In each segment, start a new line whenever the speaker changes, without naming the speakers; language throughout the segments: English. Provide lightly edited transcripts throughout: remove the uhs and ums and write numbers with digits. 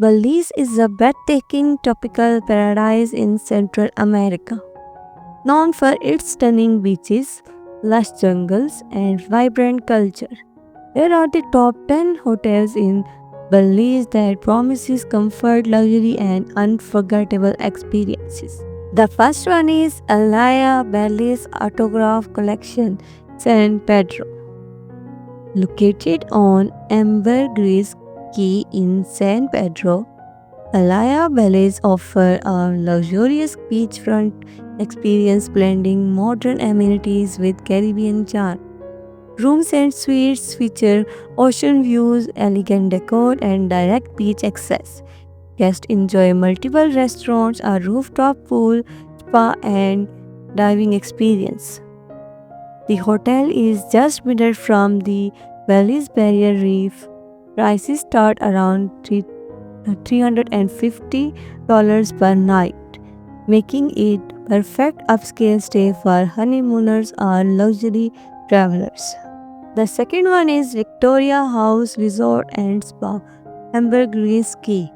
Belize is a breathtaking tropical paradise in Central America, known for its stunning beaches, lush jungles, and vibrant culture. Here are the top 10 hotels in Belize that promises comfort, luxury, and unforgettable experiences. The first one is Alaya Belize Autograph Collection, San Pedro. Located on Ambergris Key in San Pedro, Alaya Belize offers a luxurious beachfront experience blending modern amenities with Caribbean charm. Rooms and suites feature ocean views, elegant decor, and direct beach access. Guests enjoy multiple restaurants, a rooftop pool, spa, and diving experience. The hotel is just minutes from the Belize Barrier Reef. Prices start around $350 per night, making it perfect upscale stay for honeymooners or luxury travelers. The second one is Victoria House Resort and Spa, Ambergris Key.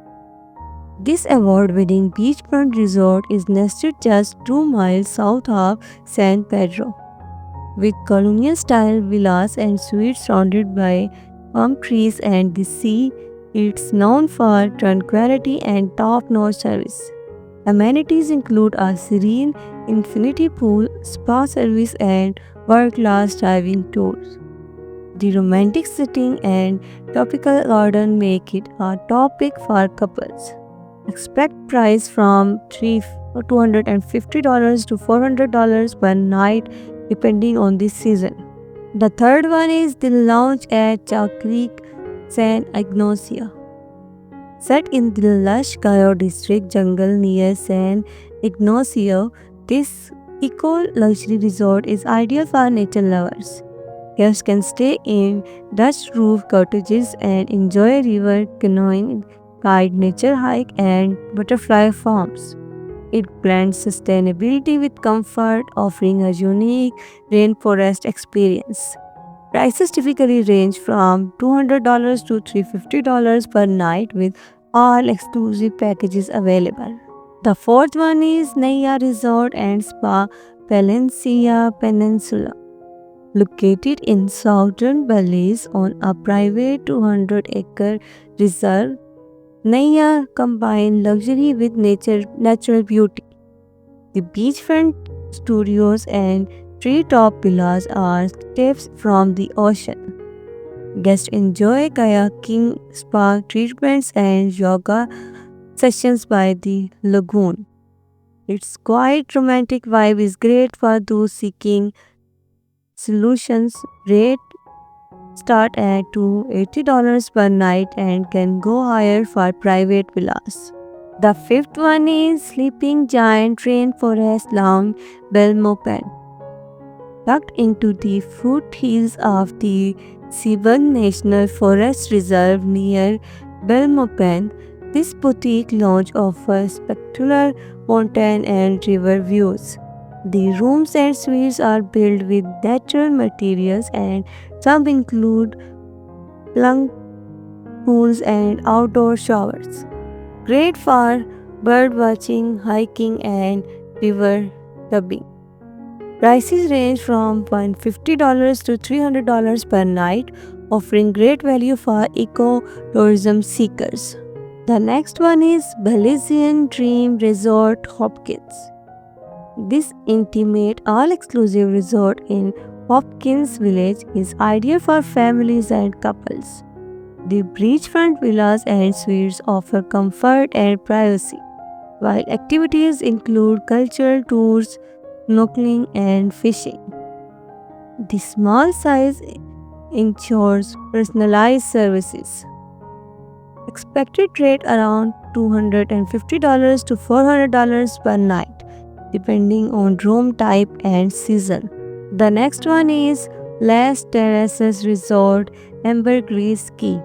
This award-winning beachfront resort is nested just 2 miles south of San Pedro. With colonial-style villas and suites surrounded by palm trees and the sea, it's known for tranquility and top-notch service. Amenities include a serene infinity pool, spa service, and world-class diving tours. The romantic setting and tropical garden make it a top pick for couples. Expect price from $250 to $400 per night depending on the season. The third one is the lounge at Chalk Creek, San Ignacio. Set in the lush Cayo district jungle near San Ignacio, this eco-luxury resort is ideal for nature lovers. Guests can stay in Dutch roof cottages and enjoy river canoeing, guide nature hike, and butterfly farms. It blends sustainability with comfort, offering a unique rainforest experience. Prices typically range from $200 to $350 per night with all exclusive packages available. The fourth one is Naya Resort and Spa, Valencia Peninsula. Located in southern Belize on a private 200-acre reserve, Naya combines luxury with natural beauty. The beachfront studios and treetop villas are steps from the ocean. Guests enjoy kayaking, spa treatments, and yoga sessions by the lagoon. Its quiet, romantic vibe is great for those seeking solutions. Rate start at $280 per night and can go higher for private villas. The fifth one is Sleeping Giant Rainforest Lounge, Belmopan. Tucked into the foothills of the Siban National Forest Reserve near Belmopan, this boutique lounge offers spectacular mountain and river views. The rooms and suites are built with natural materials and some include plunk pools and outdoor showers. Great for bird watching, hiking, and river tubing. Prices range from $150 to $300 per night, offering great value for eco-tourism seekers. The next one is Belizean Dream Resort Hopkins. This intimate, all-exclusive resort in Hopkins Village is ideal for families and couples. The beachfront villas and suites offer comfort and privacy, while activities include cultural tours, snorkeling, and fishing. The small size ensures personalized services. Expected rate around $250 to $400 per night, depending on room type and season. The next one is Les Terraces Resort, Ambergris Key.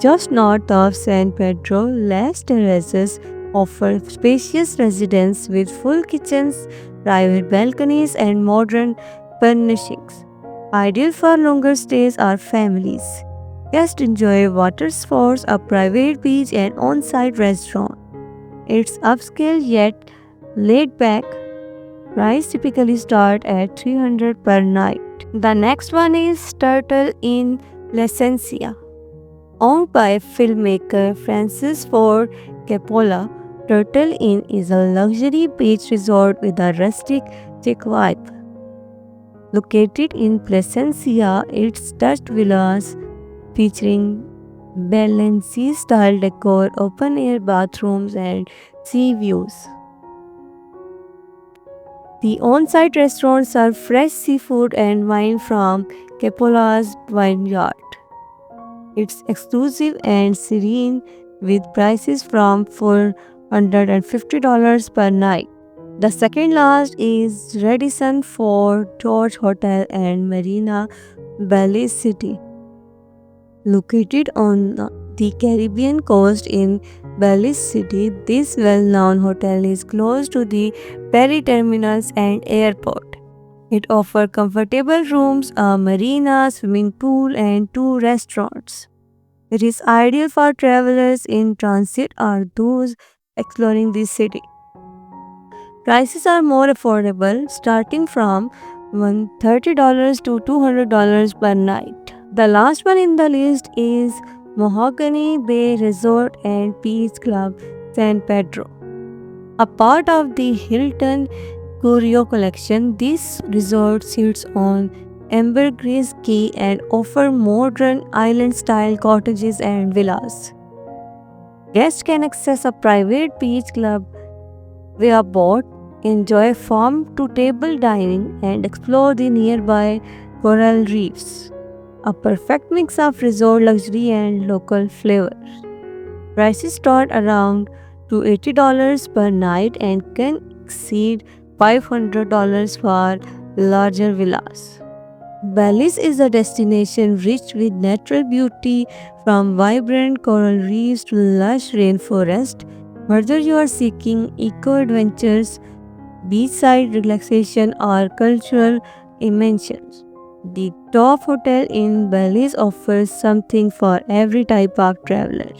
Just north of San Pedro, Les Terraces offer spacious residences with full kitchens, private balconies, and modern furnishings. Ideal for longer stays or families. Guests enjoy water sports, a private beach, and on-site restaurant. It's upscale yet laid back. Price typically start at 300 per night. The next one is Turtle in Placencia. Owned by filmmaker Francis Ford Coppola, Turtle Inn is a luxury beach resort with a rustic chic vibe. Located in Placencia, its touched villas featuring Balenci-style decor, open-air bathrooms, and sea views. The on-site restaurants serve fresh seafood and wine from Cappola's vineyard. It's exclusive and serene with prices from $450 per night. The second last is Radisson Fort George Hotel and Marina Bay City. Located on the Caribbean coast in Belize City, this well-known hotel is close to the ferry terminals and airport. It offers comfortable rooms, a marina, swimming pool, and two restaurants. It is ideal for travelers in transit or those exploring the city. Prices are more affordable, starting from $130 to $200 per night. The last one in the list is Mahogany Bay Resort and Beach Club, San Pedro. A part of the Hilton Curio collection, this resort sits on Ambergris Key and offers modern island-style cottages and villas. Guests can access a private beach club via boat, enjoy farm-to-table dining, and explore the nearby coral reefs. A perfect mix of resort luxury and local flavor. Prices start around $280 per night and can exceed $500 for larger villas. Belize is a destination rich with natural beauty from vibrant coral reefs to lush rainforest. Whether you are seeking eco-adventures, beachside relaxation, or cultural immersion, the top hotel in Belize offers something for every type of traveler.